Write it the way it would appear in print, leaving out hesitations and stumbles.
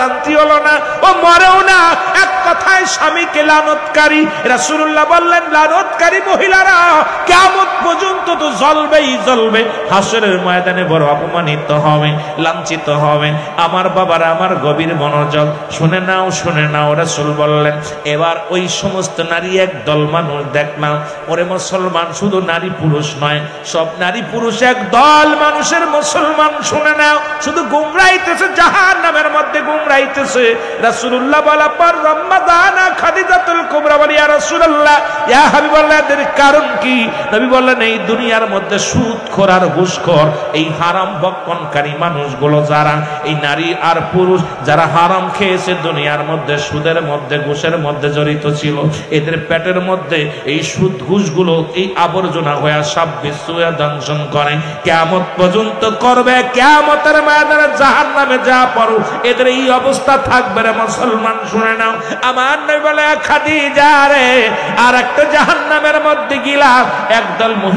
শান্তি হলো না, ও মরেও না, এক কথায় স্বামীকে লানতকারী। রাসূলুল্লাহ বললেন লানতকারী মহিলারা কিয়ামত পর্যন্ত তো জ্বলবেই জ্বলবে, হাসরের ময়দানে বড় অপমানিত হবে, লাঞ্ছিত হবে। আমার বাবারা, আমার গভীর মনোযোগ, শুনে নাও শুনে নাও। রাসূল বললেন এবার ওই সমস্ত নারী একদল মানুষ দেখলাম, ওরে মুসলমান, শুধু নারী পুরুষ নয়, সব নারী পুরুষ একদল মানুষের মুসলমান, শুনে নাও, শুধু গুমরাইতেছে, জাহান্নামের মধ্যে গুমরাইতেছে। রাসূলুল্লাহ বলা পর রমাদানা খাদিজাতুল কুবরা বলি ইয়া রাসূলুল্লাহ, ইয়া হাবিবাল্লাহ, এর কারণ কি? নবী বললেন এই দুনিয়ার মধ্যে সুদখোর আর ঘুষখোর, এই হারাম ভক্ষণকারী মানুষগুলো যারা, এই নারী আর পুরুষ যারা হারাম খেয়েছে, দুনিয়ার মধ্যে সুদের মধ্যে ঘুষের মধ্যে জড়িত ছিল, এদের পেটের মধ্যে এই সুদ ঘুষগুলো এই আবর্জনা হয়ে সাপ বিশ্বয়া দংশন করে, কিয়ামত পর্যন্ত করবে। কিয়ামতের ময়দানে জাহান্নামে যা পড়ো, এদের এই অবস্থা থাকবে রে মুসলমান, শুনে নাও। আমার নবী বলে খাদিজা রে, আর একটা জাহান্নামের মধ্যে গিলা একদল মহিলা